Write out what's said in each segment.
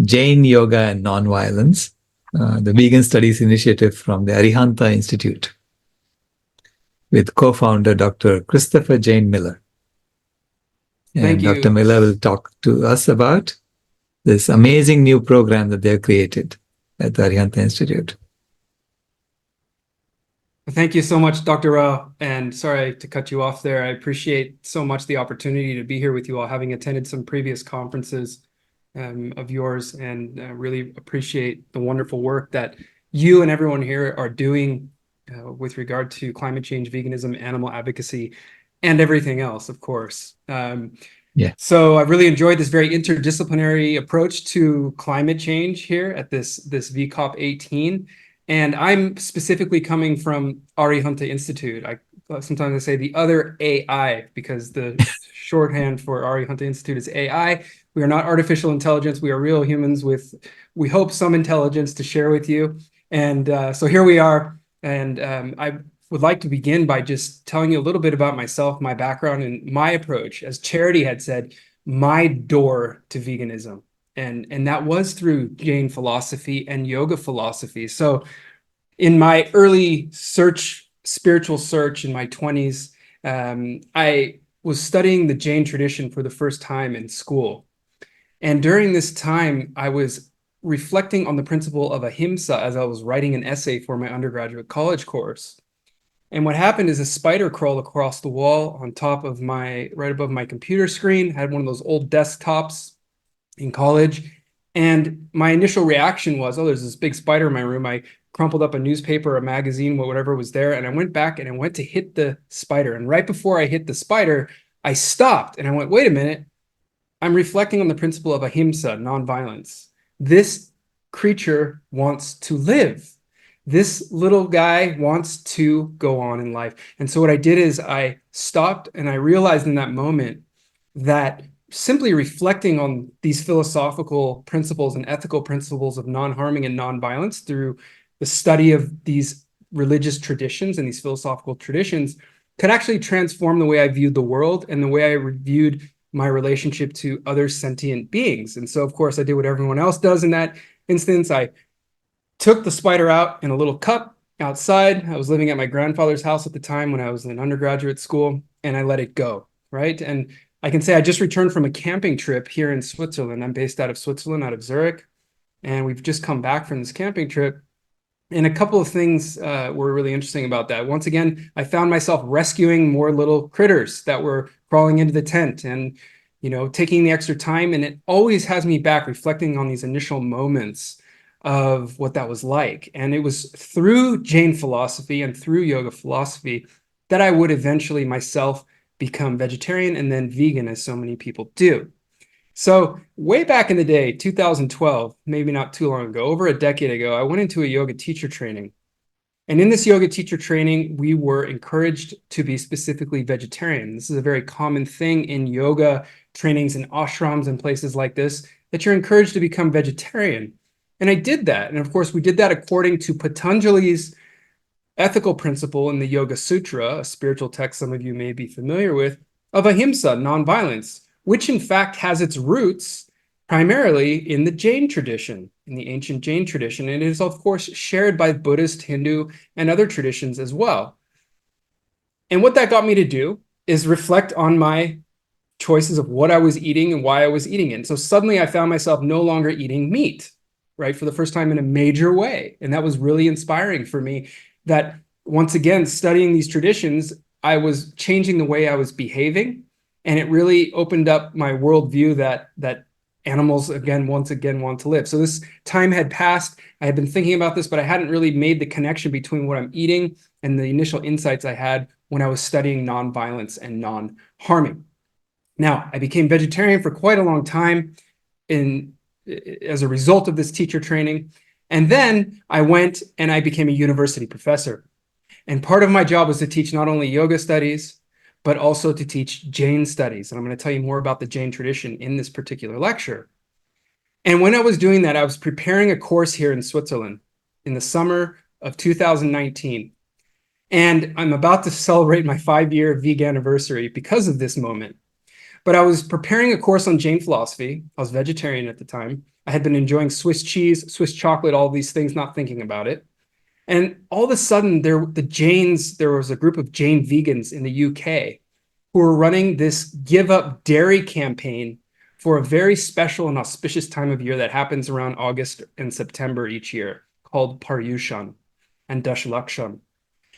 Jain Yoga and Nonviolence, the Vegan Studies Initiative from the Arihanta Institute, with co-founder Dr. Christopher Jane Miller. Thank And you. Dr. Miller will talk to us about this amazing new program that they've created at the Arihanta Institute. Thank you so much, Dr. Rao. And sorry to cut you off there. I appreciate so much the opportunity to be here with you all, having attended some previous conferences of yours, and really appreciate the wonderful work that you and everyone here are doing with regard to climate change, veganism, animal advocacy, and everything else, of course. So I really enjoyed this very interdisciplinary approach to climate change here at this VCOP 18. And I'm specifically coming from Arihanta Institute. Sometimes I say the other AI, because the shorthand for Arihanta Institute is AI. We are not artificial intelligence. We are real humans with, we hope, some intelligence to share with you. And so here we are. And I would like to begin by just telling you a little bit about myself, my background, and my approach. As Charity had said, my door to veganism. And that was through Jain philosophy and yoga philosophy. So in my early spiritual search in my 20s, I was studying the Jain tradition for the first time in school. And during this time, I was reflecting on the principle of ahimsa as I was writing an essay for my undergraduate college course. And what happened is a spider crawled across the wall on top of right above my computer screen. I had one of those old desktops in college. And my initial reaction was, oh, there's this big spider in my room. I crumpled up a newspaper, a magazine, whatever was there. And I went back and I went to hit the spider. And right before I hit the spider, I stopped and I went, wait a minute. I'm reflecting on the principle of ahimsa, nonviolence. This creature wants to live. This little guy wants to go on in life. And so what I did is I stopped and I realized in that moment that simply reflecting on these philosophical principles and ethical principles of non-harming and non-violence through the study of these religious traditions and these philosophical traditions could actually transform the way I viewed the world and the way I viewed my relationship to other sentient beings. And so, of course, I did what everyone else does in that instance. I took the spider out in a little cup outside. I was living at my grandfather's house at the time when I was in undergraduate school, and I let it go, right? And I can say I just returned from a camping trip here in Switzerland. I'm based out of Switzerland, out of Zurich, and we've just come back from this camping trip. And a couple of things were really interesting about that. Once again, I found myself rescuing more little critters that were crawling into the tent and, taking the extra time. And it always has me back reflecting on these initial moments of what that was like. And it was through Jain philosophy and through yoga philosophy that I would eventually myself become vegetarian and then vegan, as so many people do. So way back in the day, 2012, maybe not too long ago, over a decade ago, I went into a yoga teacher training. And in this yoga teacher training, we were encouraged to be specifically vegetarian. This is a very common thing in yoga trainings and ashrams and places like this, that you're encouraged to become vegetarian. And I did that. And of course, we did that according to Patanjali's ethical principle in the Yoga Sutra, a spiritual text some of you may be familiar with, of ahimsa, nonviolence, which in fact has its roots primarily in the Jain tradition, in the ancient Jain tradition. And it is, of course, shared by Buddhist, Hindu, and other traditions as well. And what that got me to do is reflect on my choices of what I was eating and why I was eating it. And so suddenly I found myself no longer eating meat, right, for the first time in a major way. And that was really inspiring for me, that once again, studying these traditions, I was changing the way I was behaving. And it really opened up my worldview that animals, once again, want to live. So this time had passed. I had been thinking about this, but I hadn't really made the connection between what I'm eating and the initial insights I had when I was studying nonviolence and non-harming. Now, I became vegetarian for quite a long time as a result of this teacher training. And then I went and I became a university professor. And part of my job was to teach not only yoga studies, but also to teach Jain studies. And I'm going to tell you more about the Jain tradition in this particular lecture. And when I was doing that, I was preparing a course here in Switzerland in the summer of 2019. And I'm about to celebrate my 5-year vegan anniversary because of this moment. But I was preparing a course on Jain philosophy. I was vegetarian at the time. I had been enjoying Swiss cheese, Swiss chocolate, all these things, not thinking about it. And all of a sudden, there was a group of Jain vegans in the UK who were running this Give Up Dairy campaign for a very special and auspicious time of year that happens around August and September each year, called Paryushan and Dashlakshan.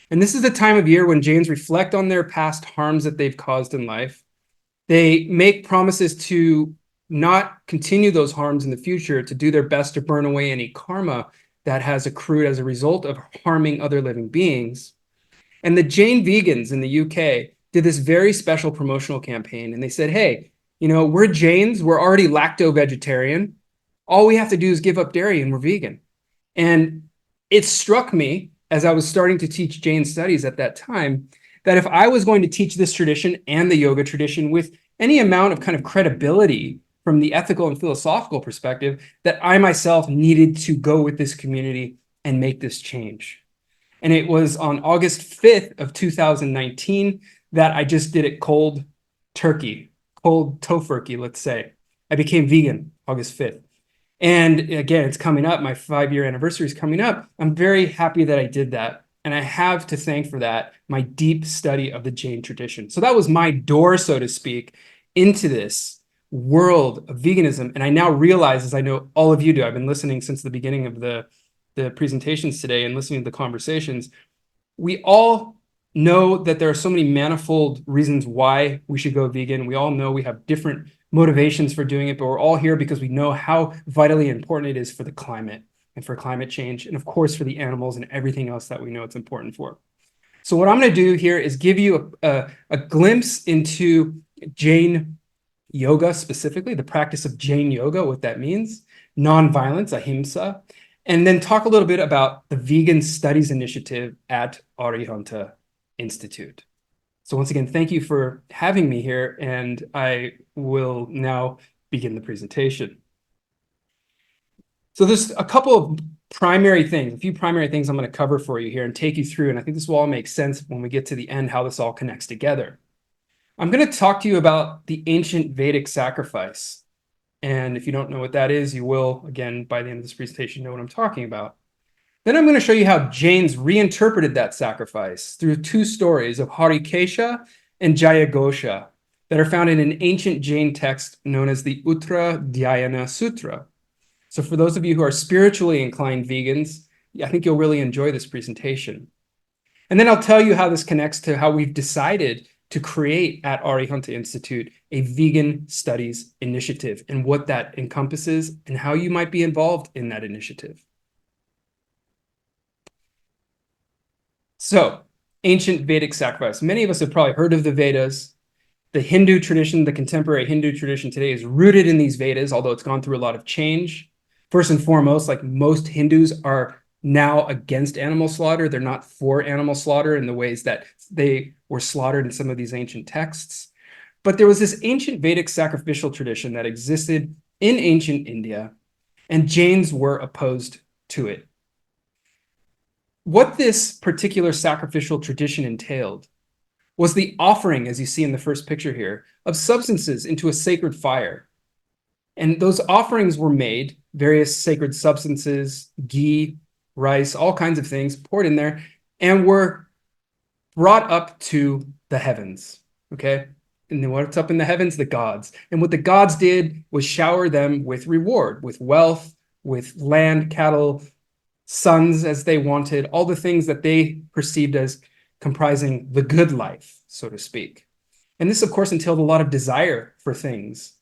And this is the time of year when Jains reflect on their past harms that they've caused in life. They make promises to not continue those harms in the future, to do their best to burn away any karma that has accrued as a result of harming other living beings. And the Jain vegans in the UK did this very special promotional campaign. And they said, hey, we're Jains, we're already lacto-vegetarian. All we have to do is give up dairy and we're vegan. And it struck me as I was starting to teach Jain studies at that time, that if I was going to teach this tradition and the yoga tradition with any amount of kind of credibility from the ethical and philosophical perspective, that I myself needed to go with this community and make this change. And it was on August 5th of 2019 that I just did it cold tofurkey, let's say. I became vegan August 5th. And again, it's coming up. My 5-year anniversary is coming up. I'm very happy that I did that. And I have to thank for that my deep study of the Jain tradition. So that was my door, so to speak, into this world of veganism. And I now realize, as I know all of you do, I've been listening since the beginning of the presentations today and listening to the conversations, we all know that there are so many manifold reasons why we should go vegan. We all know we have different motivations for doing it, but we're all here because we know how vitally important it is for the climate and for climate change, and of course for the animals and everything else that we know it's important for. So what I'm going to do here is give you a glimpse into Jain Yoga, specifically the practice of Jain Yoga, what that means, nonviolence, ahimsa, and then talk a little bit about the Vegan Studies Initiative at Arihanta Institute. So once again, thank you for having me here, and I will now begin the presentation. So there's a couple of primary things, a few primary things I'm going to cover for you here and take you through, and I think this will all make sense when we get to the end, how this all connects together. I'm going to talk to you about the ancient Vedic sacrifice. And if you don't know what that is, you will, again, by the end of this presentation, know what I'm talking about. Then I'm going to show you how Jains reinterpreted that sacrifice through two stories of Harikesha and Jayagosha that are found in an ancient Jain text known as the Uttara Dhyana Sutra. So for those of you who are spiritually inclined vegans, I think you'll really enjoy this presentation. And then I'll tell you how this connects to how we've decided to create at Arihanta Institute a vegan studies initiative and what that encompasses and how you might be involved in that initiative. So, ancient Vedic sacrifice. Many of us have probably heard of the Vedas. The Hindu tradition, the contemporary Hindu tradition today is rooted in these Vedas, although it's gone through a lot of change. First and foremost, like most Hindus are now against animal slaughter. They're not for animal slaughter in the ways that they were slaughtered in some of these ancient texts. But there was this ancient Vedic sacrificial tradition that existed in ancient India, and Jains were opposed to it. What this particular sacrificial tradition entailed was the offering, as you see in the first picture here, of substances into a sacred fire. And those offerings were made, various sacred substances, ghee, rice, all kinds of things poured in there, and were brought up to the heavens, okay? And then what's up in the heavens? The gods. And what the gods did was shower them with reward, with wealth, with land, cattle, sons as they wanted, all the things that they perceived as comprising the good life, so to speak. And this, of course, entailed a lot of desire for things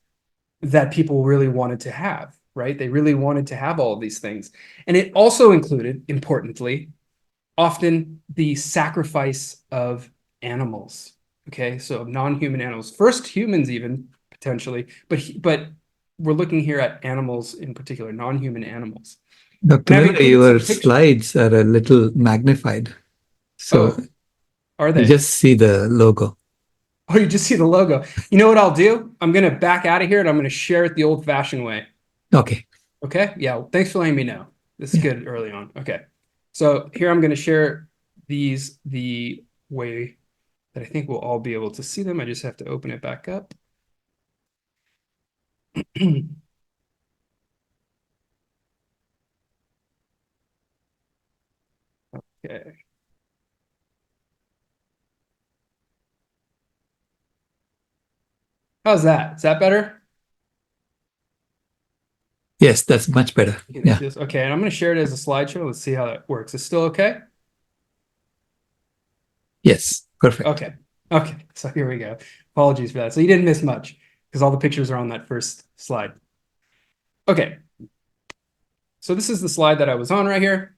that people really wanted to have, right? They really wanted to have all of these things. And it also included, importantly, often the sacrifice of animals, okay? So non-human animals, first humans even, potentially, but we're looking here at animals in particular, non-human animals. Dr. Miller, your slides are a little magnified. So are they? You just see the logo. Oh, you just see the logo. You know what I'll do? I'm going to back out of here and I'm going to share it the old-fashioned way. Okay. Okay? Yeah, well, thanks for letting me know. This is good early on. Okay. So here I'm going to share these the way that I think we'll all be able to see them. I just have to open it back up. Okay. How's that? Is that better? Yes, that's much better. Yeah. Okay, and I'm going to share it as a slideshow. Let's see how that works. It's still okay? Yes, perfect. Okay. Okay, so here we go. Apologies for that. So you didn't miss much because all the pictures are on that first slide. Okay, so this is the slide that I was on right here.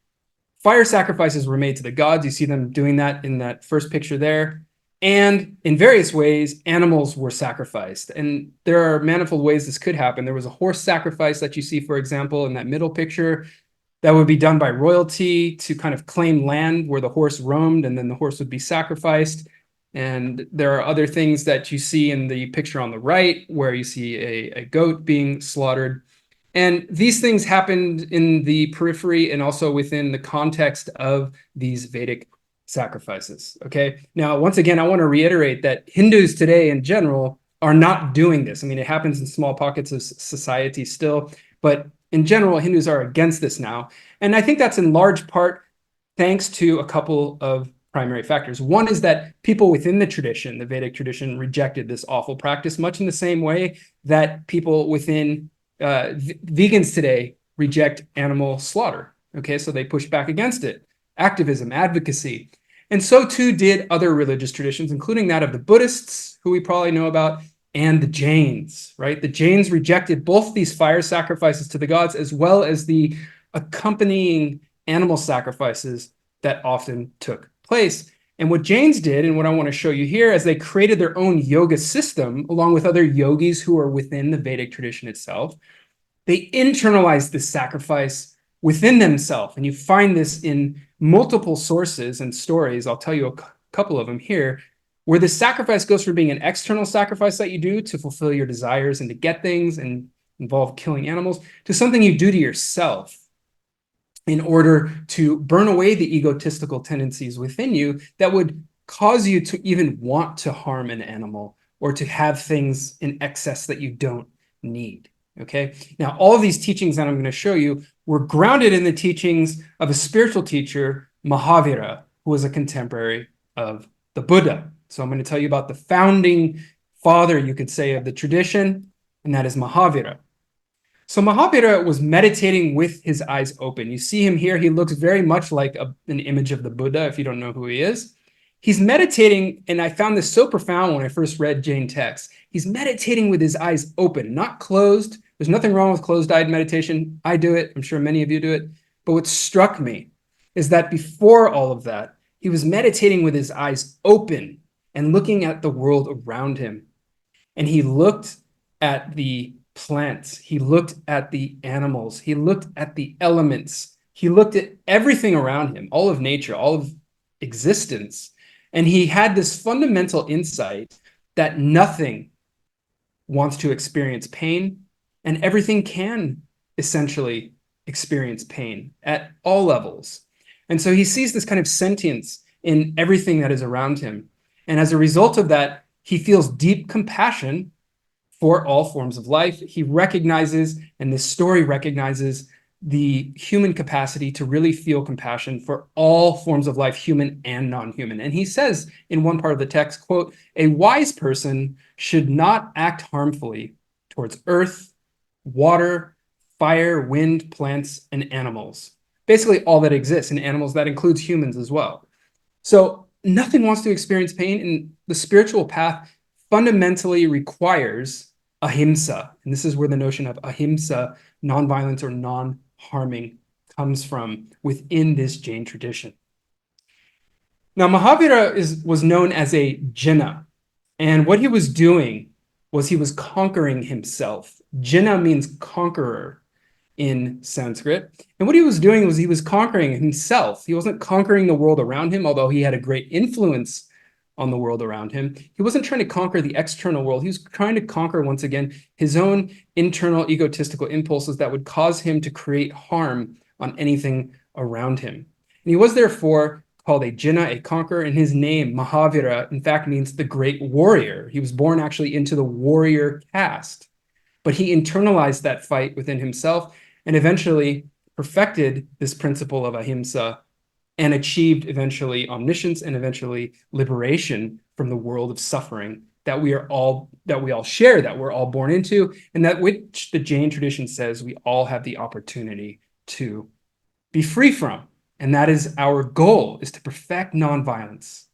Fire sacrifices were made to the gods. You see them doing that in that first picture there. And in various ways, animals were sacrificed. And there are manifold ways this could happen. There was a horse sacrifice that you see, for example, in that middle picture that would be done by royalty to kind of claim land where the horse roamed, and then the horse would be sacrificed. And there are other things that you see in the picture on the right where you see a goat being slaughtered. And these things happened in the periphery and also within the context of these Vedic sacrifices. Okay. Now, once again, I want to reiterate that Hindus today in general are not doing this. I mean, it happens in small pockets of society still, but in general, Hindus are against this now. And I think that's in large part thanks to a couple of primary factors. One is that people within the tradition, the Vedic tradition, rejected this awful practice, much in the same way that people within vegans today reject animal slaughter. Okay, so they push back against it. Activism, advocacy. And so too did other religious traditions, including that of the Buddhists, who we probably know about, and the Jains, right? The Jains rejected both these fire sacrifices to the gods as well as the accompanying animal sacrifices that often took place. And what Jains did, and what I want to show you here, is they created their own yoga system along with other yogis who are within the Vedic tradition itself. They internalized this sacrifice within themselves. And you find this in multiple sources and stories. I'll tell you a couple of them here, where the sacrifice goes from being an external sacrifice that you do to fulfill your desires and to get things and involve killing animals to something you do to yourself in order to burn away the egotistical tendencies within you that would cause you to even want to harm an animal or to have things in excess that you don't need. Okay. Now, all of these teachings that I'm going to show you were grounded in the teachings of a spiritual teacher, Mahavira, who was a contemporary of the Buddha. So I'm going to tell you about the founding father, you could say, of the tradition, and that is Mahavira. So Mahavira was meditating with his eyes open. You see him here. He looks very much like an image of the Buddha, if you don't know who he is. He's meditating, and I found this so profound when I first read Jain texts. He's meditating with his eyes open, not closed. There's nothing wrong with closed-eyed meditation. I do it. I'm sure many of you do it. But what struck me is that before all of that, he was meditating with his eyes open and looking at the world around him. And he looked at the plants. He looked at the animals. He looked at the elements. He looked at everything around him, all of nature, all of existence. And he had this fundamental insight that nothing wants to experience pain, and everything can essentially experience pain at all levels. And so he sees this kind of sentience in everything that is around him. And as a result of that, he feels deep compassion for all forms of life. He recognizes, and this story recognizes, the human capacity to really feel compassion for all forms of life, human and non-human. And he says in one part of the text, quote, "A wise person should not act harmfully towards earth, water, fire, wind, plants, and animals." Basically all that exists, and animals, that includes humans as well. So nothing wants to experience pain, and the spiritual path fundamentally requires ahimsa. And this is where the notion of ahimsa, nonviolence or non-harming, comes from within this Jain tradition. Now, Mahavira was known as a Jinna. And what he was doing was he was conquering himself. Jinna means conqueror in Sanskrit. And what he was doing was he was conquering himself. He wasn't conquering the world around him, although he had a great influence on the world around him. He wasn't trying to conquer the external world. He was trying to conquer, once again, his own internal egotistical impulses that would cause him to create harm on anything around him. And he was therefore called a Jinna, a conqueror, and his name, Mahavira, in fact means the great warrior. He was born actually into the warrior caste, but he internalized that fight within himself and eventually perfected this principle of ahimsa and achieved eventually omniscience and eventually liberation from the world of suffering that we all share, that we're all born into, and that which the Jain tradition says we all have the opportunity to be free from. And that is our goal, is to perfect nonviolence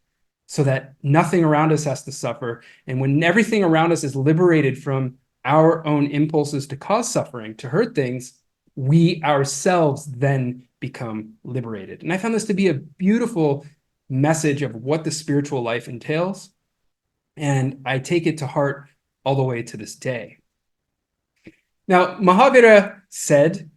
so that nothing around us has to suffer. And when everything around us is liberated from our own impulses to cause suffering, to hurt things, we ourselves then become liberated. And I found this to be a beautiful message of what the spiritual life entails. And I take it to heart all the way to this day. Now, Mahavira said,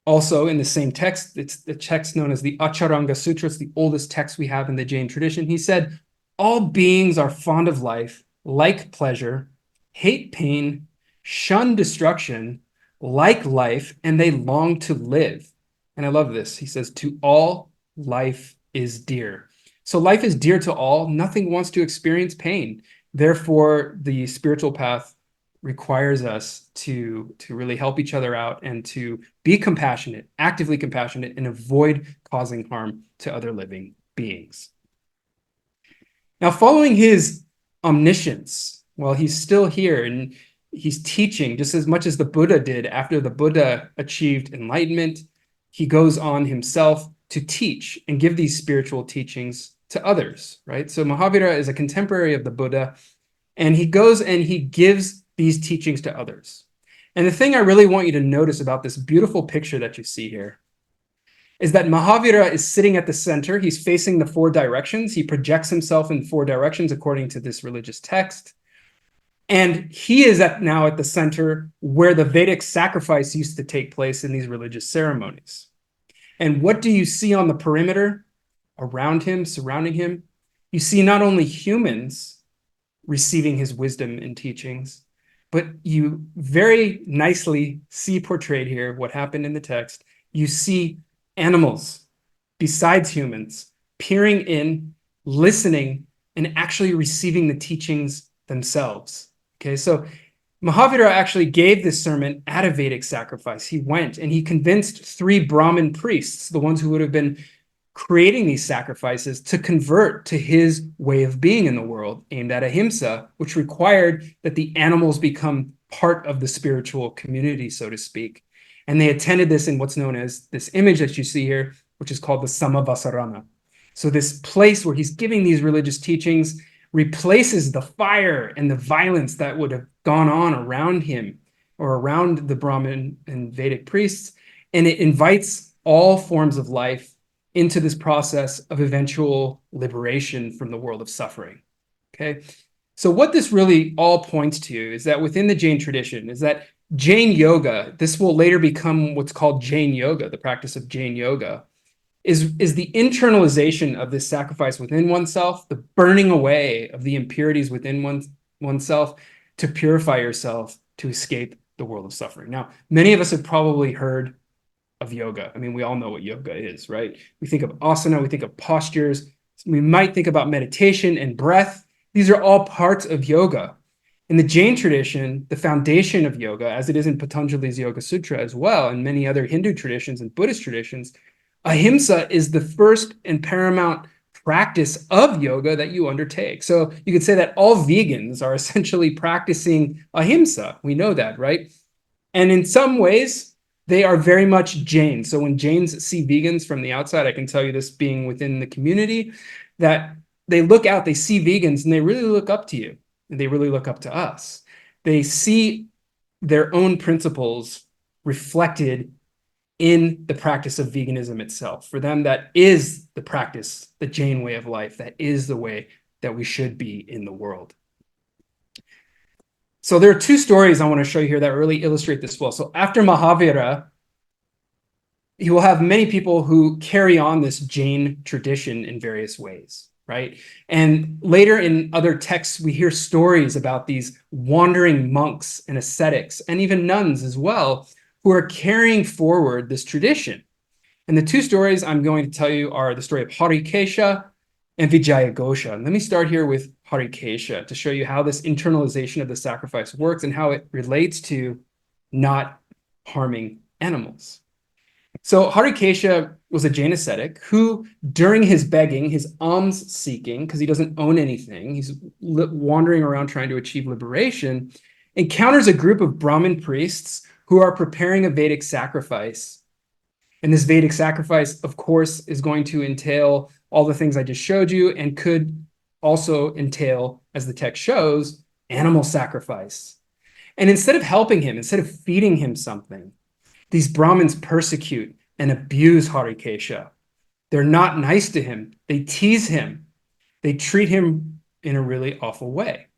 also in the same text, it's the text known as the Acharanga Sutra, it's the oldest text we have in the Jain tradition. He said, all beings are fond of life, like pleasure, hate pain, shun destruction, like life, and they long to live. And I love this. He says, to all, life is dear. So life is dear to all. Nothing wants to experience pain. Therefore, the spiritual path requires us to really help each other out and to be compassionate, actively compassionate, and avoid causing harm to other living beings. Now, following his omniscience, while he's still here and he's teaching just as much as the Buddha did after the Buddha achieved enlightenment, he goes on himself to teach and give these spiritual teachings to others, right? So Mahavira is a contemporary of the Buddha, and he goes and he gives these teachings to others. And the thing I really want you to notice about this beautiful picture that you see here is that Mahavira is sitting at the center. He's facing the four directions. He projects himself in four directions according to this religious text. And he is now at the center where the Vedic sacrifice used to take place in these religious ceremonies. And what do you see on the perimeter around him, surrounding him? You see not only humans receiving his wisdom and teachings, but you very nicely see portrayed here what happened in the text. You see animals besides humans peering in, listening, and actually receiving the teachings themselves. Okay, so Mahavira actually gave this sermon at a Vedic sacrifice. He went and he convinced 3 Brahmin priests, the ones who would have been creating these sacrifices, to convert to his way of being in the world, aimed at ahimsa, which required that the animals become part of the spiritual community, so to speak. And they attended this in what's known as this image that you see here, which is called the Samavasarana. So this place where he's giving these religious teachings replaces the fire and the violence that would have gone on around him or around the Brahmin and Vedic priests, and it invites all forms of life into this process of eventual liberation from the world of suffering. Okay, so what this really all points to is that within the Jain tradition is that Jain Yoga, this will later become what's called Jain Yoga, the practice of Jain Yoga, is the internalization of this sacrifice within oneself, the burning away of the impurities within oneself to purify yourself to escape the world of suffering. Now, many of us have probably heard of yoga. I mean, we all know what yoga is, right? We think of asana, we think of postures, we might think about meditation and breath. These are all parts of yoga. In the Jain tradition, the foundation of yoga, as it is in Patanjali's Yoga Sutra as well, and many other Hindu traditions and Buddhist traditions, ahimsa is the first and paramount practice of yoga that you undertake. So you could say that all vegans are essentially practicing ahimsa. We know that, right? And in some ways, they are very much Jain. So when Jains see vegans from the outside, I can tell you this being within the community, that they look out, they see vegans, and they really look up to you. And they really look up to us. They see their own principles reflected in the practice of veganism itself. For them, that is the practice, the Jain way of life. That is the way that we should be in the world. So there are 2 stories I want to show you here that really illustrate this well. So after Mahavira, he will have many people who carry on this Jain tradition in various ways, right? And later in other texts, we hear stories about these wandering monks and ascetics, and even nuns as well, who are carrying forward this tradition. And the 2 stories I'm going to tell you are the story of Harikesha and Vijayagosha. And let me start here with Harikesha to show you how this internalization of the sacrifice works and how it relates to not harming animals. So Harikesha was a Jain ascetic who, during his begging, his alms seeking, because he doesn't own anything, he's wandering around trying to achieve liberation, encounters a group of Brahmin priests who are preparing a Vedic sacrifice. And this Vedic sacrifice, of course, is going to entail all the things I just showed you and could also entail, as the text shows, animal sacrifice. And instead of helping him, instead of feeding him something, these Brahmins persecute and abuse Harikesha. They're not nice to him. They tease him. They treat him in a really awful way.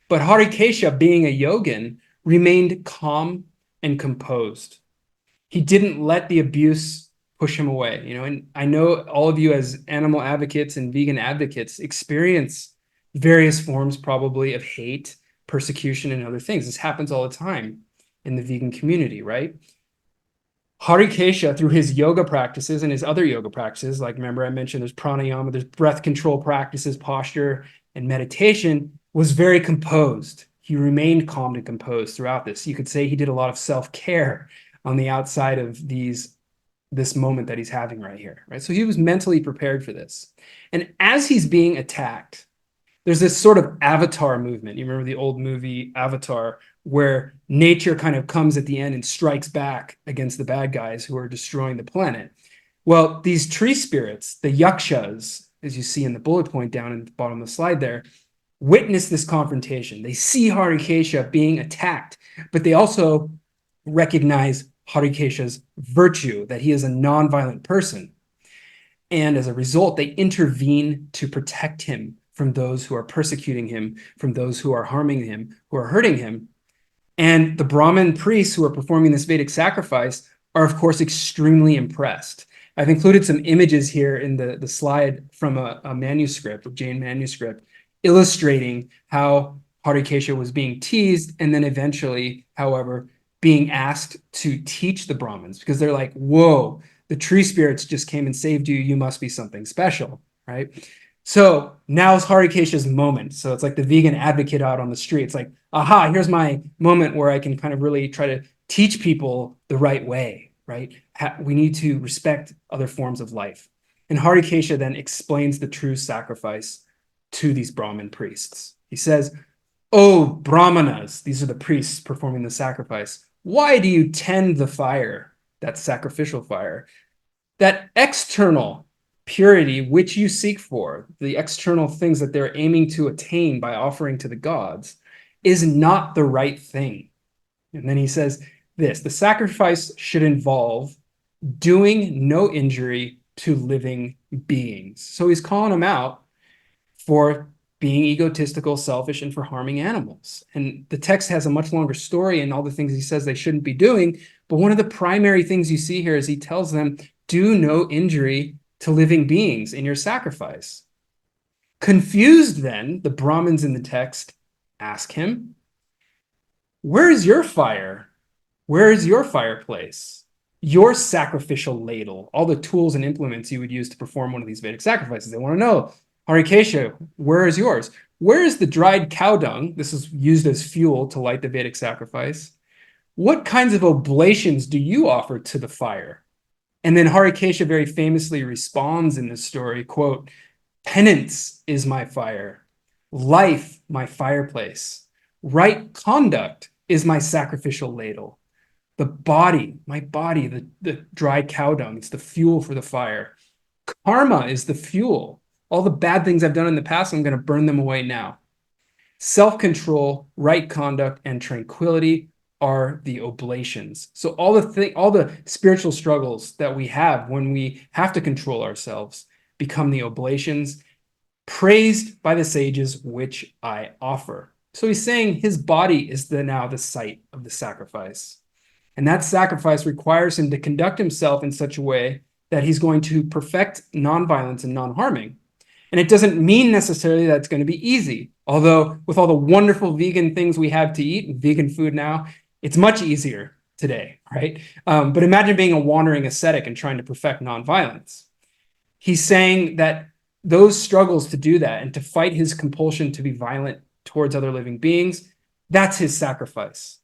But Harikesha, being a yogin, remained calm and composed. He didn't let the abuse push him away. And I know all of you as animal advocates and vegan advocates experience various forms probably of hate, persecution, and other things. This happens all the time in the vegan community, right? Harikesha, through his yoga practices and his other yoga practices, like remember I mentioned there's pranayama, there's breath control practices, posture, and meditation, was very composed. He remained calm and composed throughout this. You could say he did a lot of self-care on the outside of this moment that he's having right here, right? So he was mentally prepared for this. And as he's being attacked, there's this sort of avatar movement. You remember the old movie Avatar, where nature kind of comes at the end and strikes back against the bad guys who are destroying the planet. Well, these tree spirits, the yakshas, as you see in the bullet point down in the bottom of the slide there, witness this confrontation. They see Harikesha being attacked, but they also recognize Harikesha's virtue, that he is a nonviolent person. And as a result, they intervene to protect him from those who are persecuting him, from those who are harming him, who are hurting him. And the Brahmin priests who are performing this Vedic sacrifice are, of course, extremely impressed. I've included some images here in the slide from a manuscript, a Jain manuscript, illustrating how Harikesha was being teased and then eventually, however, being asked to teach the Brahmins, because they're like, whoa, the tree spirits just came and saved you. You must be something special, right? So now's Harikesha's moment. So it's like the vegan advocate out on the street. It's like, aha, here's my moment where I can kind of really try to teach people the right way, right? We need to respect other forms of life. And Harikesha then explains the true sacrifice to these Brahmin priests. He says, "Oh, Brahmanas," these are the priests performing the sacrifice, "why do you tend the fire, that sacrificial fire? That external purity which you seek for, the external things that they're aiming to attain by offering to the gods, is not the right thing." And then he says this, "the sacrifice should involve doing no injury to living beings." So he's calling them out for being egotistical, selfish, and for harming animals. And the text has a much longer story and all the things he says they shouldn't be doing. But one of the primary things you see here is he tells them, do no injury to living beings in your sacrifice. Confused then, the Brahmins in the text ask him, "Where is your fire? Where is your fireplace? Your sacrificial ladle?" All the tools and implements you would use to perform one of these Vedic sacrifices. They want to know, Harikesha, where is yours? Where is the dried cow dung? This is used as fuel to light the Vedic sacrifice. What kinds of oblations do you offer to the fire? And then Harikesha very famously responds in this story, quote, "Penance is my fire, life my fireplace, right conduct is my sacrificial ladle. The body, my body, the dry cow dung, it's the fuel for the fire. Karma is the fuel. All the bad things I've done in the past, I'm going to burn them away now. Self-control, right conduct, and tranquility are the oblations." So all the spiritual struggles that we have when we have to control ourselves become the oblations, praised by the sages, which I offer. So he's saying his body is now the site of the sacrifice. And that sacrifice requires him to conduct himself in such a way that he's going to perfect nonviolence and non-harming. And it doesn't mean necessarily that it's going to be easy. Although with all the wonderful vegan things we have to eat, vegan food now, it's much easier today, right? But imagine being a wandering ascetic and trying to perfect nonviolence. He's saying that those struggles to do that and to fight his compulsion to be violent towards other living beings, that's his sacrifice.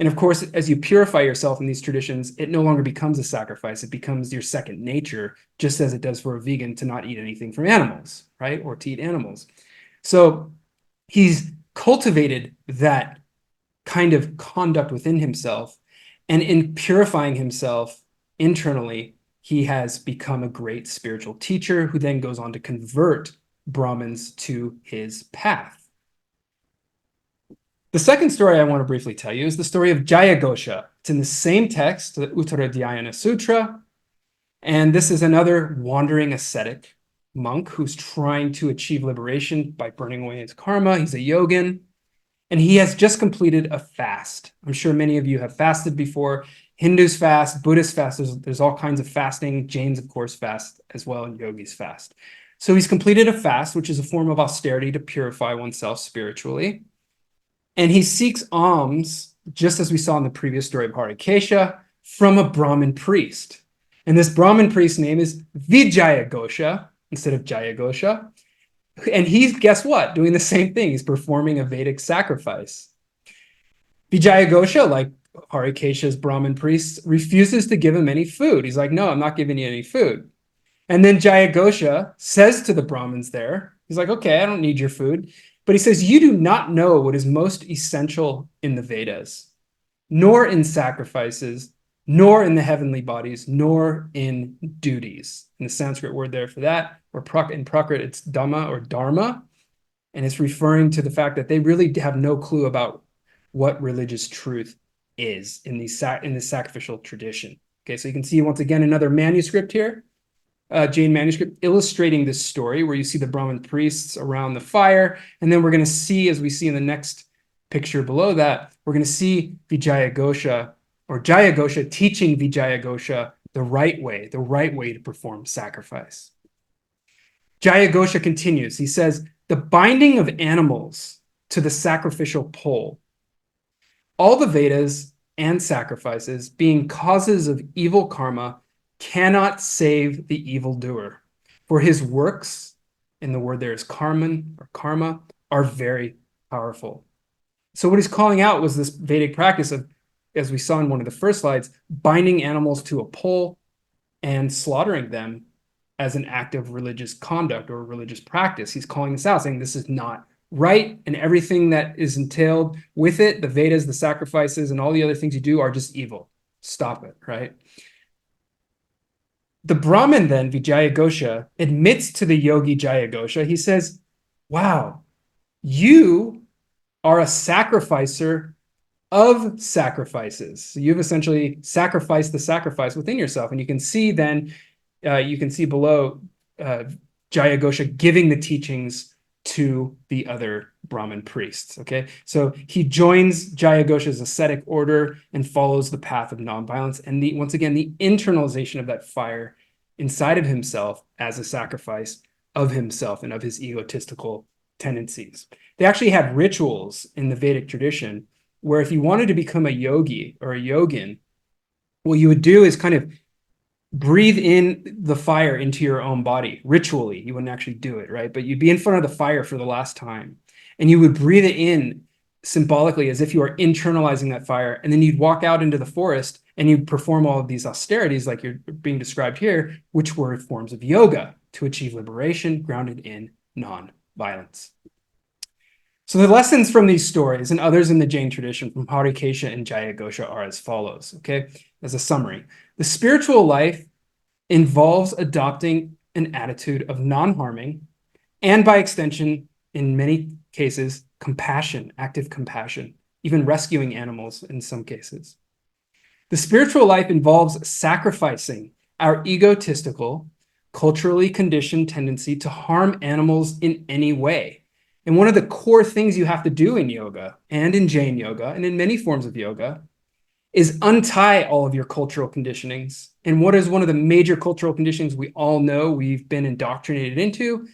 And of course, as you purify yourself in these traditions, it no longer becomes a sacrifice. It becomes your second nature, just as it does for a vegan to not eat anything from animals, right? Or to eat animals. So he's cultivated that kind of conduct within himself. And in purifying himself internally, he has become a great spiritual teacher who then goes on to convert Brahmins to his path. The second story I want to briefly tell you is the story of Jayagosha. It's in the same text, the Uttaradhyayana Sutra. And this is another wandering ascetic monk who's trying to achieve liberation by burning away his karma. He's a yogin. And he has just completed a fast. I'm sure many of you have fasted before. Hindus fast, Buddhists fast. There's all kinds of fasting. Jains, of course, fast as well, and yogis fast. So he's completed a fast, which is a form of austerity to purify oneself spiritually. And he seeks alms, just as we saw in the previous story of Harikesha, from a Brahmin priest. And this Brahmin priest's name is Vijayagosha instead of Jayagosha. And he's, guess what, doing the same thing. He's performing a Vedic sacrifice. Vijayagosha, like Harikesha's Brahmin priest, refuses to give him any food. He's like, no, I'm not giving you any food. And then Jayagosha says to the Brahmins there, he's like, okay, I don't need your food. But he says, you do not know what is most essential in the Vedas, nor in sacrifices, nor in the heavenly bodies, nor in duties. And the Sanskrit word there for that, or in Prakrit, it's Dhamma or Dharma. And it's referring to the fact that they really have no clue about what religious truth is in this sacrificial tradition. Okay, so you can see once again another manuscript here. Jain manuscript illustrating this story where you see the Brahmin priests around the fire. And then we're going to see, as we see in the next picture below that, we're going to see Vijayagosha or Jayagosha teaching Vijayagosha the right way to perform sacrifice. Jayagosha continues. He says, the binding of animals to the sacrificial pole. All the Vedas and sacrifices being causes of evil karma cannot save the evildoer, for his works, and the word there is karman or karma, are very powerful. So what he's calling out was this Vedic practice of, as we saw in one of the first slides, binding animals to a pole and slaughtering them as an act of religious conduct or religious practice. He's calling this out, saying this is not right, and everything that is entailed with it, the Vedas, the sacrifices, and all the other things you do are just evil. Stop it, right? The Brahmin then, Vijayagosha, admits to the yogi Jayagosha. He says, wow, you are a sacrificer of sacrifices. So you've essentially sacrificed the sacrifice within yourself. And you can see then, you can see below Jayagosha giving the teachings to the other Brahmin priests. Okay, so he joins Jayagosha's ascetic order and follows the path of nonviolence. And once again, the internalization of that fire inside of himself as a sacrifice of himself and of his egotistical tendencies. They actually had rituals in the Vedic tradition where if you wanted to become a yogi or a yogin, what you would do is kind of breathe in the fire into your own body ritually. You wouldn't actually do it, right? But you'd be in front of the fire for the last time and you would breathe it in symbolically as if you are internalizing that fire. And then you'd walk out into the forest and you'd perform all of these austerities like you're being described here, which were forms of yoga to achieve liberation grounded in non-violence. So the lessons from these stories and others in the Jain tradition from Harikesha and Jayagosha are as follows, okay? As a summary, the spiritual life involves adopting an attitude of non-harming and by extension, in many cases, compassion, active compassion, even rescuing animals in some cases. The spiritual life involves sacrificing our egotistical, culturally conditioned tendency to harm animals in any way. And one of the core things you have to do in yoga and in Jain yoga and in many forms of yoga is untie all of your cultural conditionings. And what is one of the major cultural conditionings we all know we've been indoctrinated into?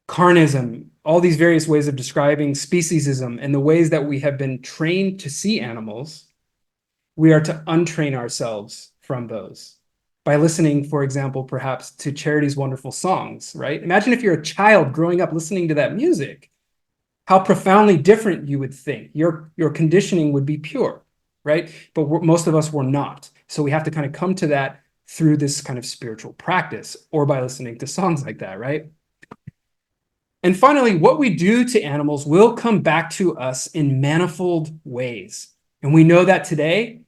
Carnism, all these various ways of describing speciesism and the ways that we have been trained to see animals. We are to untrain ourselves from those by listening, for example, perhaps to Charity's wonderful songs, right? Imagine if you're a child growing up listening to that music, how profoundly different you would think. Your conditioning would be pure. right? But most of us were not. So we have to kind of come to that through this kind of spiritual practice or by listening to songs like that, right? And finally, what we do to animals will come back to us in manifold ways. And we know that today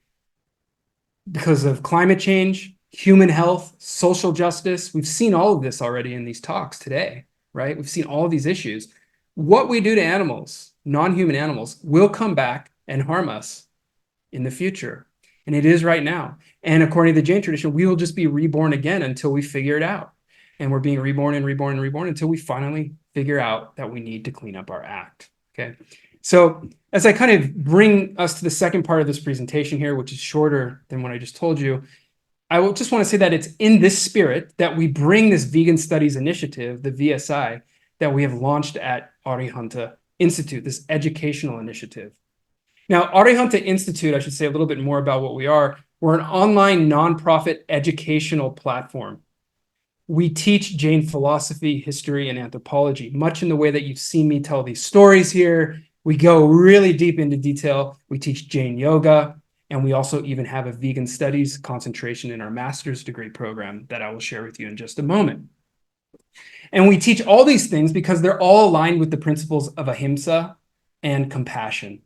because of climate change, human health, social justice. We've seen all of this already in these talks today, right? We've seen all of these issues. What we do to animals, non-human animals, will come back and harm us in the future. And it is right now. And according to the Jain tradition, we will just be reborn again until we figure it out. And we're being reborn and reborn and reborn until we finally figure out that we need to clean up our act. Okay. So as I kind of bring us to the second part of this presentation here, which is shorter than what I just told you, I will just want to say that it's in this spirit that we bring this Vegan Studies Initiative, the VSI, that we have launched at Arihanta Institute, this educational initiative. Now, Arihanta Institute, I should say a little bit more about what we are. We're an online nonprofit educational platform. We teach Jain philosophy, history, and anthropology, much in the way that you've seen me tell these stories here. We go really deep into detail. We teach Jain Yoga, and we also even have a vegan studies concentration in our master's degree program that I will share with you in just a moment. And we teach all these things because they're all aligned with the principles of ahimsa and compassion.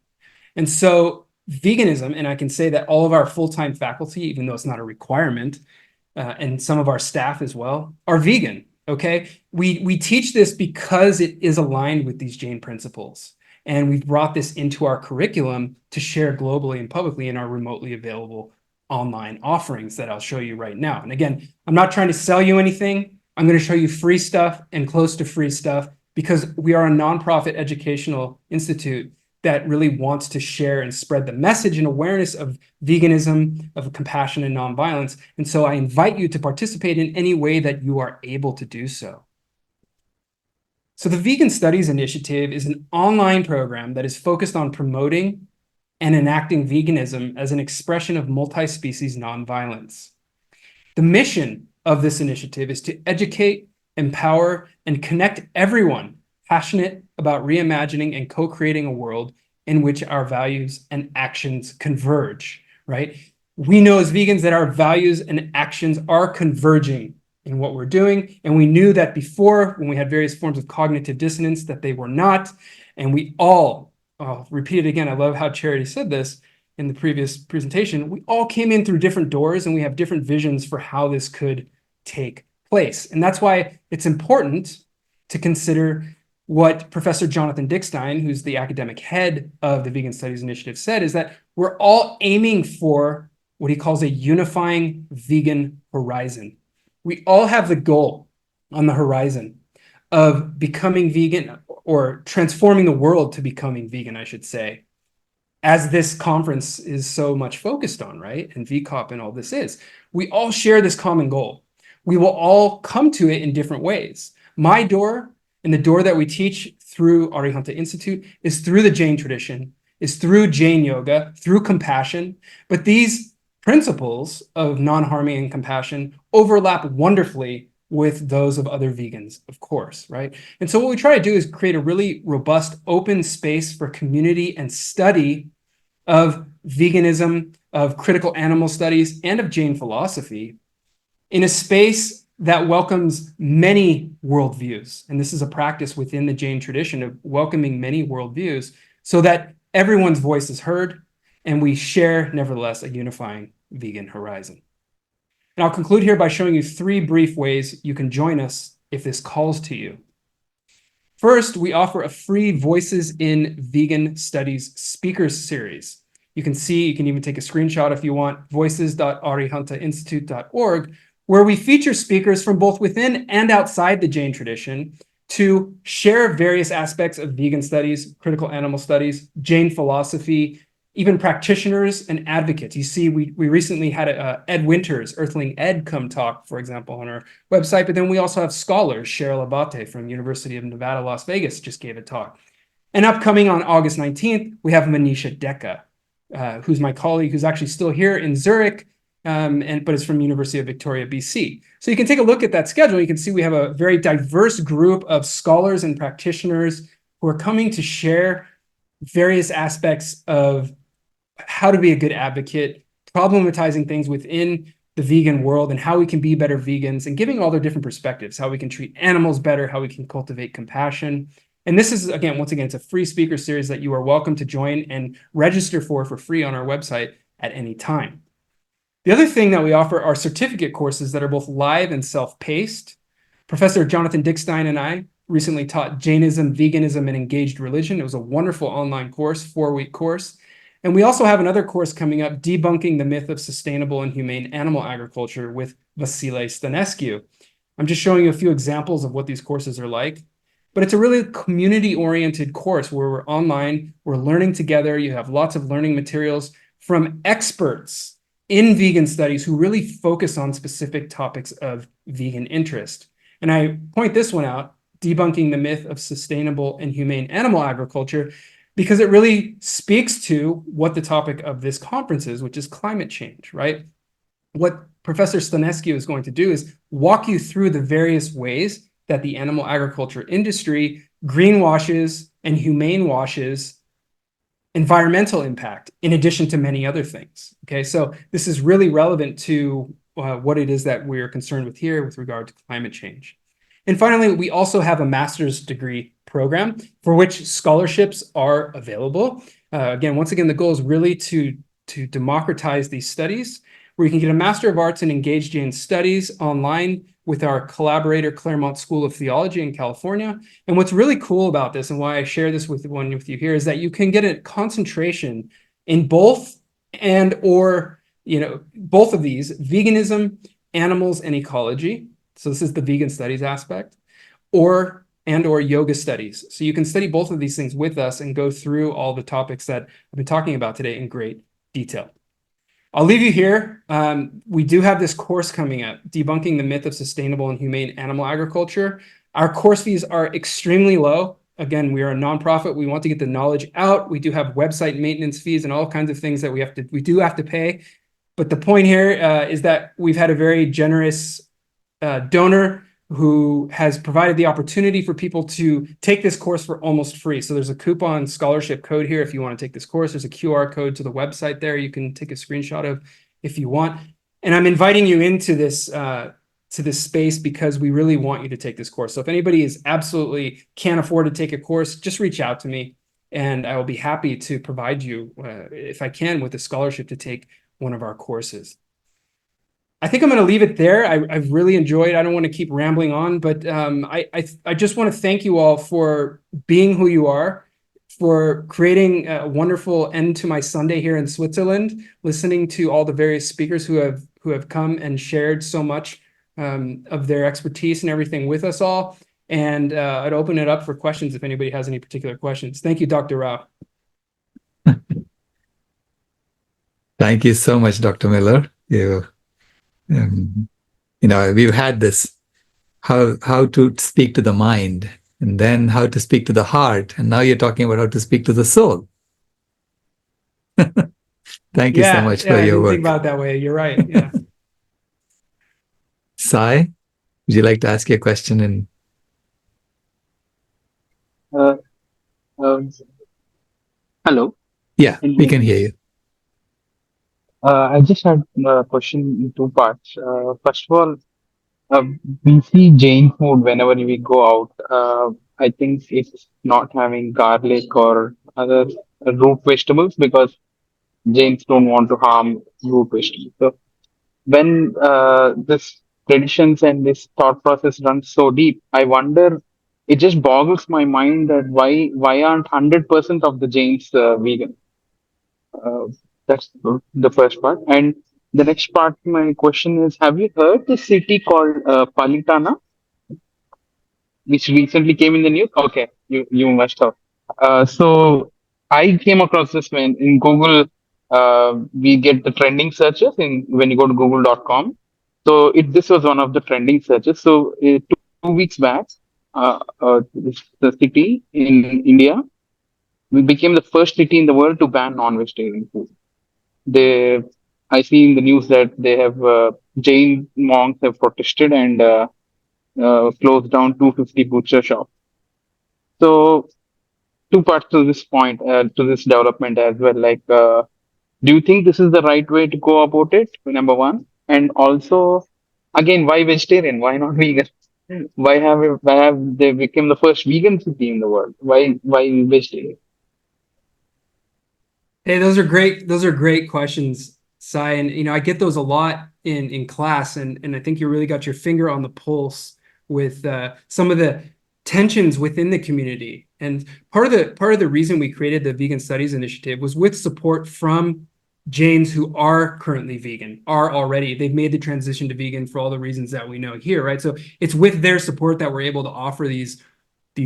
And so veganism, and I can say that all of our full-time faculty, even though it's not a requirement, and some of our staff as well, are vegan, okay? We teach this because it is aligned with these Jain principles. And we've brought this into our curriculum to share globally and publicly in our remotely available online offerings that I'll show you right now. And again, I'm not trying to sell you anything. I'm going to show you free stuff and close to free stuff because we are a nonprofit educational institute that really wants to share and spread the message and awareness of veganism, of compassion and nonviolence. And so I invite you to participate in any way that you are able to do so. So the Vegan Studies Initiative is an online program that is focused on promoting and enacting veganism as an expression of multi-species nonviolence. The mission of this initiative is to educate, empower, and connect everyone passionate about reimagining and co-creating a world in which our values and actions converge, right? We know as vegans that our values and actions are converging in what we're doing. And we knew that before, when we had various forms of cognitive dissonance, that they were not. And we all, I'll repeat it again, I love how Charity said this in the previous presentation, we all came in through different doors and we have different visions for how this could take place. And that's why it's important to consider what Professor Jonathan Dickstein, who's the academic head of the Vegan Studies Initiative, said is that we're all aiming for what he calls a unifying vegan horizon. We all have the goal on the horizon of becoming vegan or transforming the world to becoming vegan, I should say, as this conference is so much focused on, right? And VCOP and all this is. We all share this common goal. We will all come to it in different ways. My door and the door that we teach through Arihanta Institute is through the Jain tradition, is through Jain Yoga, through compassion. But these principles of non-harming and compassion overlap wonderfully with those of other vegans, of course, right? And so what we try to do is create a really robust, open space for community and study of veganism, of critical animal studies, and of Jain philosophy in a space that welcomes many worldviews. And this is a practice within the Jain tradition of welcoming many worldviews so that everyone's voice is heard and we share, nevertheless, a unifying vegan horizon. And I'll conclude here by showing you 3 brief ways you can join us if this calls to you. First, we offer a free Voices in Vegan Studies speakers series. You can even take a screenshot if you want, voices.arihantainstitute.org, where we feature speakers from both within and outside the Jain tradition to share various aspects of vegan studies, critical animal studies, Jain philosophy, even practitioners and advocates. You see, we recently had Ed Winters, Earthling Ed, come talk, for example, on our website, but then we also have scholars. Cheryl Abate from University of Nevada, Las Vegas just gave a talk. And upcoming on August 19th, we have Manisha Dekka, who's my colleague, who's actually still here in Zurich, but is from University of Victoria, BC. So you can take a look at that schedule. You can see we have a very diverse group of scholars and practitioners who are coming to share various aspects of how to be a good advocate, problematizing things within the vegan world and how we can be better vegans, and giving all their different perspectives, how we can treat animals better, how we can cultivate compassion. And this is, again, once again, it's a free speaker series that you are welcome to join and register for free on our website at any time. The other thing that we offer are certificate courses that are both live and self-paced. Professor Jonathan Dickstein and I recently taught Jainism, Veganism, and Engaged Religion. It was a wonderful online course, 4-week course. And we also have another course coming up, Debunking the Myth of Sustainable and Humane Animal Agriculture with Vasile Stănescu. I'm just showing you a few examples of what these courses are like. But it's a really community-oriented course where we're online, we're learning together. You have lots of learning materials from experts in vegan studies who really focus on specific topics of vegan interest. And I point this one out, Debunking the Myth of Sustainable and Humane Animal Agriculture, because it really speaks to what the topic of this conference is, which is climate change, right? What Professor Stănescu is going to do is walk you through the various ways that the animal agriculture industry greenwashes and humane washes environmental impact, in addition to many other things. Okay, so this is really relevant to what it is that we're concerned with here with regard to climate change. And finally, we also have a master's degree program for which scholarships are available. Again, once again, the goal is really to democratize these studies, where you can get a Master of Arts in Engaged Jain Studies online with our collaborator, Claremont School of Theology in California. And what's really cool about this, and why I share this with you here, is that you can get a concentration in both both of these, veganism, animals, and ecology. So this is the vegan studies aspect, or yoga studies. So you can study both of these things with us and go through all the topics that I've been talking about today in great detail. I'll leave you here. We do have this course coming up, Debunking the Myth of Sustainable and Humane Animal Agriculture. Our course fees are extremely low. Again, we are a nonprofit. We want to get the knowledge out. We do have website maintenance fees and all kinds of things that we do have to pay. But the point here is that we've had a very generous donor who has provided the opportunity for people to take this course for almost free. So there's a coupon scholarship code here if you want to take this course. There's a QR code to the website there you can take a screenshot of if you want. And I'm inviting you into this space because we really want you to take this course. So if anybody is absolutely can't afford to take a course, just reach out to me and I will be happy to provide you, if I can, with a scholarship to take one of our courses. I think I'm going to leave it there. I've really enjoyed. I don't want to keep rambling on, but I just want to thank you all for being who you are, for creating a wonderful end to my Sunday here in Switzerland, listening to all the various speakers who have come and shared so much of their expertise and everything with us all. And I'd open it up for questions if anybody has any particular questions. Thank you, Dr. Rao. Thank you so much, Dr. Miller. We've had this how to speak to the mind, and then how to speak to the heart, and now you're talking about how to speak to the soul. Thank you so much for your work. I didn't think about it that way. You're right. Yeah. Sai, would you like to ask your question? Hello. Yeah, we can hear you. I just had a question in two parts. First of all, we see Jain food whenever we go out. I think it's not having garlic or other root vegetables because Jains don't want to harm root vegetables. So when this traditions and this thought process runs so deep, I wonder. It just boggles my mind that why aren't 100% of the Jains vegan? Uh, that's the first part. And the next part, my question is: have you heard the city called Palitana, which recently came in the news? Okay, you must have. So I came across this when in Google. We get the trending searches in when you go to Google.com. So this was one of the trending searches. So 2 weeks back, the city in India, we became the first city in the world to ban non-vegetarian food. They, I see in the news that they have Jain monks have protested and closed down 250 butcher shops. So two parts to this point, to this development as well. Like do you think this is the right way to go about it? Number one. And also, again, why vegetarian? Why not vegan? Why have they become the first vegan city in the world? Why vegetarian? Hey, those are great questions, Sai. And I get those a lot in class, and I think you really got your finger on the pulse with some of the tensions within the community. And part of the reason we created the Vegan Studies Initiative was with support from Jains who are currently vegan, they've made the transition to vegan for all the reasons that we know here, right? So it's with their support that we're able to offer these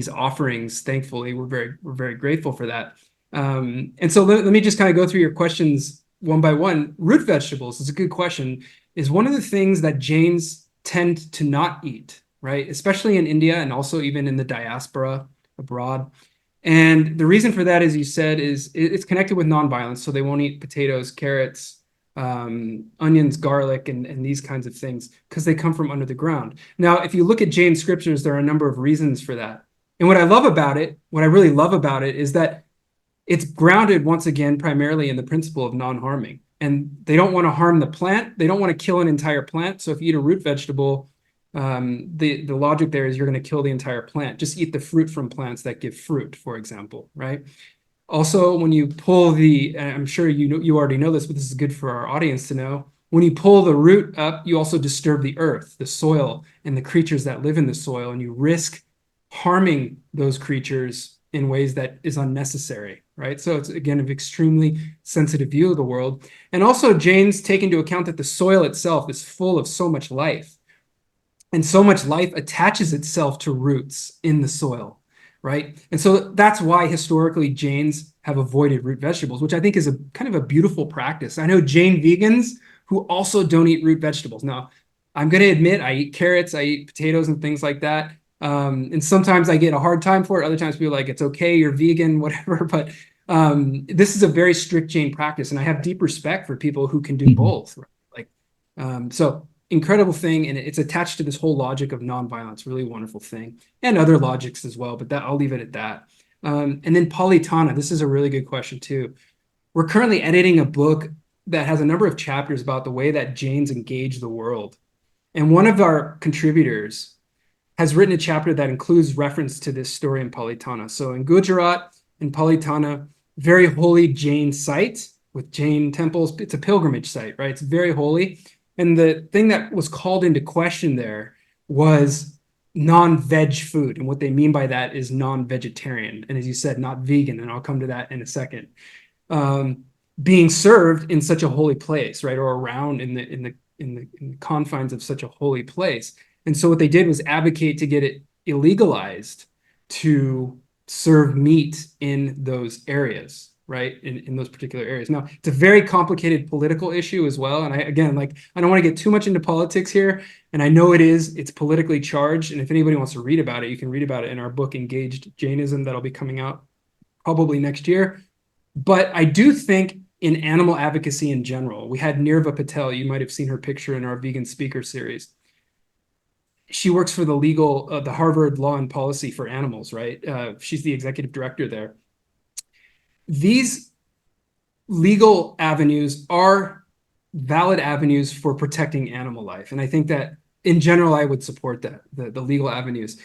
offerings. Thankfully, we're very grateful for that. And so let me just kind of go through your questions one by one. Root vegetables is a good question, is one of the things that Jains tend to not eat, right? Especially in India and also even in the diaspora abroad. And the reason for that, as you said, is it's connected with nonviolence. So they won't eat potatoes, carrots, onions, garlic, and these kinds of things because they come from under the ground. Now, if you look at Jain scriptures, there are a number of reasons for that. And what I really love about it is that it's grounded once again primarily in the principle of non-harming. And they don't want to harm the plant. They don't want to kill an entire plant. So if you eat a root vegetable, the logic there is you're going to kill the entire plant. Just eat the fruit from plants that give fruit, for example, right? Also, when you pull I'm sure you already know this, but this is good for our audience to know. When you pull the root up, you also disturb the earth, the soil, and the creatures that live in the soil, and you risk harming those creatures in ways that is unnecessary, right? So it's, again, an extremely sensitive view of the world. And also, Jains take into account that the soil itself is full of so much life. And so much life attaches itself to roots in the soil, right? And so that's why historically Jains have avoided root vegetables, which I think is a kind of a beautiful practice. I know Jain vegans who also don't eat root vegetables. Now, I'm going to admit I eat carrots, I eat potatoes and things like that. And sometimes I get a hard time for it. Other times people are like, it's okay, you're vegan, whatever. But this is a very strict Jain practice. And I have deep respect for people who can do both. Right? So incredible thing. And it's attached to this whole logic of nonviolence, really wonderful thing. And other logics as well, but I'll leave it at that. And then Politana, this is a really good question too. We're currently editing a book that has a number of chapters about the way that Jains engage the world. And one of our contributors has written a chapter that includes reference to this story in Politana. So in Gujarat, in Politana, very holy Jain site with Jain temples. It's a pilgrimage site, right? It's very holy. And the thing that was called into question there was non-veg food. And what they mean by that is non-vegetarian. And as you said, not vegan. And I'll come to that in a second. Being served in such a holy place, right? Or around in the confines of such a holy place. And so what they did was advocate to get it illegalized to serve meat in those areas, right? In those particular areas. Now, it's a very complicated political issue as well. And I don't want to get too much into politics here. And I know it's politically charged. And if anybody wants to read about it, you can read about it in our book, Engaged Jainism, that'll be coming out probably next year. But I do think in animal advocacy in general, we had Nirva Patel. You might have seen her picture in our vegan speaker series. She works for the Harvard Law and Policy for Animals, right? She's the executive director there. These legal avenues are valid avenues for protecting animal life. And I think that in general, I would support that, the legal avenues.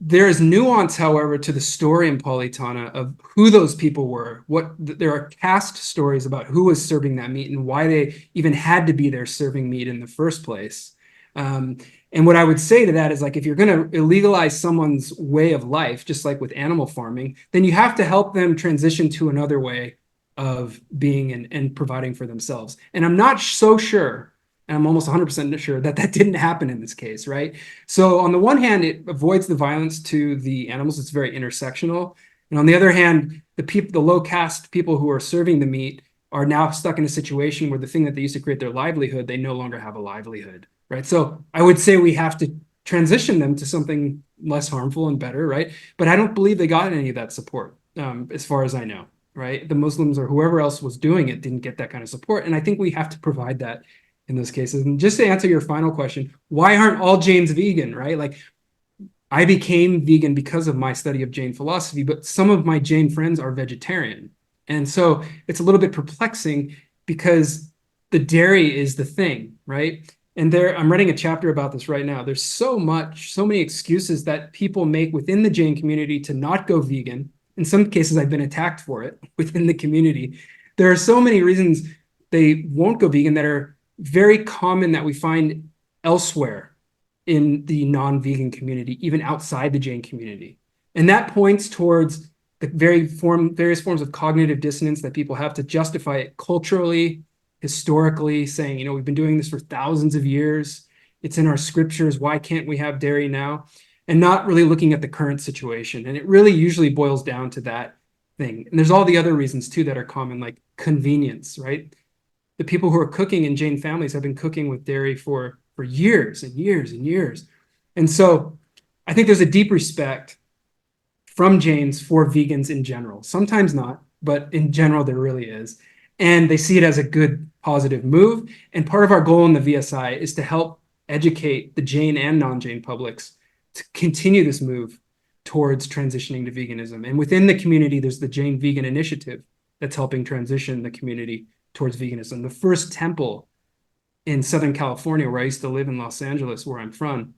There is nuance, however, to the story in Politana of who those people were. There are caste stories about who was serving that meat and why they even had to be there serving meat in the first place. And what I would say to that is, like, if you're going to illegalize someone's way of life, just like with animal farming, then you have to help them transition to another way of being and providing for themselves. And I'm not so sure, and I'm almost 100% sure that didn't happen in this case, right? So on the one hand, it avoids the violence to the animals. It's very intersectional. And on the other hand, the low caste people who are serving the meat are now stuck in a situation where the thing that they used to create their livelihood, they no longer have a livelihood. Right. So I would say we have to transition them to something less harmful and better. Right. But I don't believe they got any of that support, as far as I know. Right. The Muslims or whoever else was doing it didn't get that kind of support. And I think we have to provide that in those cases. And just to answer your final question, why aren't all Jains vegan? Right. Like, I became vegan because of my study of Jain philosophy, but some of my Jain friends are vegetarian. And so it's a little bit perplexing. because the dairy is the thing, right? And I'm writing a chapter about this right now. There's so many excuses that people make within the Jain community to not go vegan. In some cases, I've been attacked for it within the community. There are so many reasons they won't go vegan that are very common that we find elsewhere in the non-vegan community, even outside the Jain community. And that points towards the various forms of cognitive dissonance that people have to justify it culturally, historically, saying, you know, we've been doing this for thousands of years. It's in our scriptures. Why can't we have dairy now? And not really looking at the current situation. And it really usually boils down to that thing. And there's all the other reasons too that are common, like convenience, right? The people who are cooking in Jain families have been cooking with dairy for years and years and years. And so I think there's a deep respect from Jains for vegans in general. Sometimes not, but in general, there really is. And they see it as a good, positive move. And part of our goal in the VSI is to help educate the Jain and non-Jain publics to continue this move towards transitioning to veganism. And within the community, there's the Jain Vegan Initiative that's helping transition the community towards veganism. The first temple in Southern California, where I used to live in Los Angeles, where I'm from,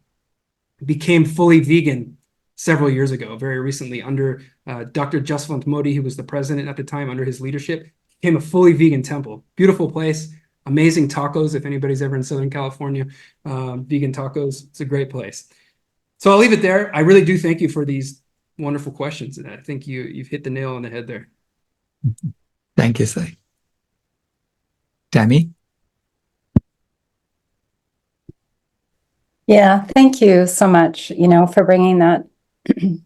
became fully vegan several years ago, very recently, under Dr. Jaswant Modi, who was the president at the time, under his leadership, became a fully vegan temple. Beautiful place, amazing tacos. If anybody's ever in Southern California, vegan tacos, it's a great place. So I'll leave it there. I really do thank you for these wonderful questions. And I think you've hit the nail on the head there. Thank you, Sai. Tammy? Yeah, thank you so much, for bringing that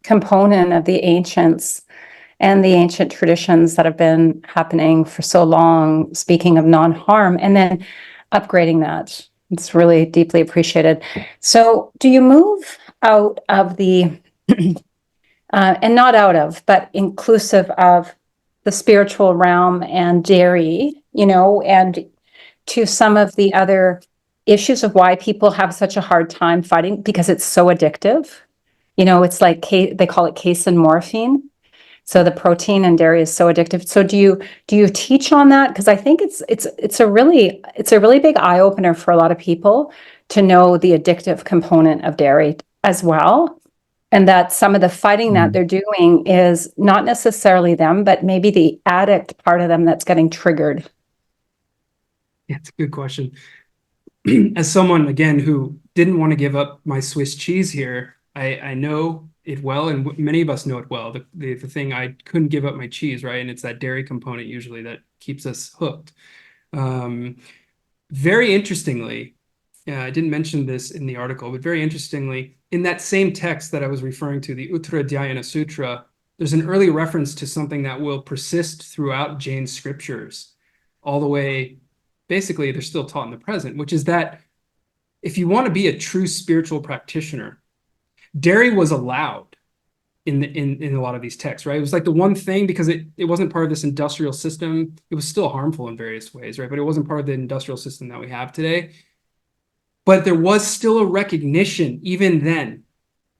component of the ancients and the ancient traditions that have been happening for so long, speaking of non-harm, and then upgrading that. It's really deeply appreciated. So do you move out of the, and not out of, but inclusive of the spiritual realm and dairy, and to some of the other issues of why people have such a hard time fighting, because it's so addictive. It's like they call it casein morphine. So the protein in dairy is so addictive. So do you teach on that? Because I think it's a really big eye opener for a lot of people to know the addictive component of dairy as well, and that some of the fighting that they're doing is not necessarily them, but maybe the addict part of them that's getting triggered. Yeah, it's a good question. As someone, again, who didn't want to give up my Swiss cheese here, I know it well, and many of us know it well. The thing, I couldn't give up my cheese, right? And it's that dairy component usually that keeps us hooked. Very interestingly, I didn't mention this in the article, but very interestingly, in that same text that I was referring to, the Uttara Dhyayana Sutra, there's an early reference to something that will persist throughout Jain scriptures, all the way. Basically, they're still taught in the present, which is that if you want to be a true spiritual practitioner, dairy was allowed in a lot of these texts, right? It was like the one thing, because it wasn't part of this industrial system. It was still harmful in various ways, right? But it wasn't part of the industrial system that we have today. But there was still a recognition, even then,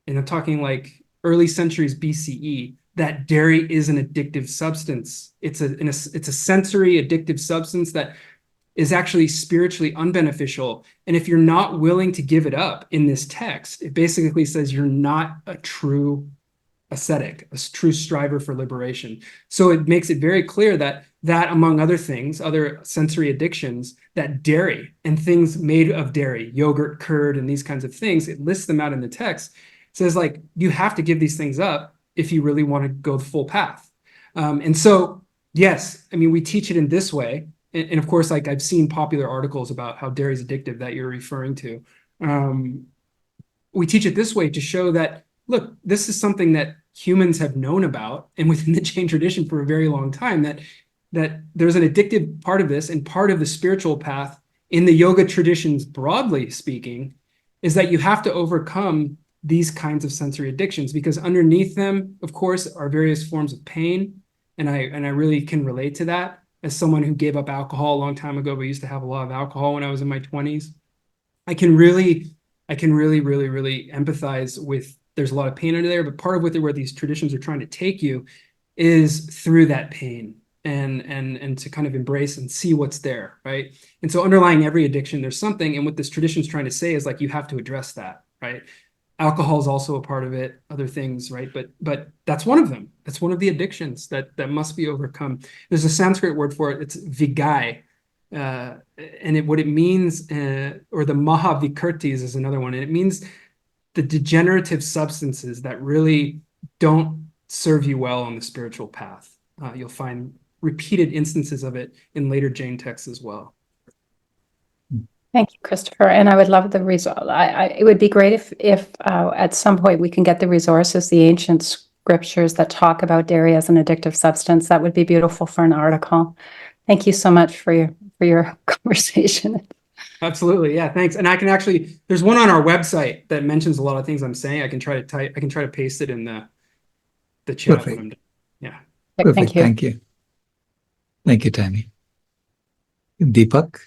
and I'm talking like early centuries BCE, that dairy is an addictive substance. It's a sensory addictive substance that is actually spiritually unbeneficial. And if you're not willing to give it up in this text, it basically says you're not a true ascetic, a true striver for liberation. So it makes it very clear that among other things, other sensory addictions, that dairy and things made of dairy, yogurt, curd, and these kinds of things, it lists them out in the text. It says, like, you have to give these things up if you really want to go the full path. And so, yes, I mean, we teach it in this way. And of course, like, I've seen popular articles about how dairy is addictive that you're referring to. We teach it this way to show that, look, this is something that humans have known about, and within the Jain tradition for a very long time, that there's an addictive part of this, and part of the spiritual path in the yoga traditions, broadly speaking, is that you have to overcome these kinds of sensory addictions, because underneath them, of course, are various forms of pain. And I really can relate to that. As someone who gave up alcohol a long time ago, but used to have a lot of alcohol when I was in my 20s, I can really empathize with, there's a lot of pain under there, but part of where these traditions are trying to take you is through that pain. and to kind of embrace and see what's there, right? And so underlying every addiction, there's something, and what this tradition is trying to say is like, you have to address that, right? Alcohol is also a part of it, other things, right? But that's one of them. That's one of the addictions that must be overcome. There's a Sanskrit word for it. It's vigai. And what it means, or the mahavikirtis is another one. And it means the degenerative substances that really don't serve you well on the spiritual path. You'll find repeated instances of it in later Jain texts as well. Thank you, Christopher. And I would love the resource. It would be great if at some point we can get the resources, the ancient scriptures that talk about dairy as an addictive substance. That would be beautiful for an article. Thank you so much for your conversation. Absolutely. Yeah, thanks. And I can actually, there's one on our website that mentions a lot of things I'm saying. I can try to paste it in the chat. Perfect. When I'm done. Yeah. Perfect. Thank you. Thank you. Thank you, Tammy. Deepak?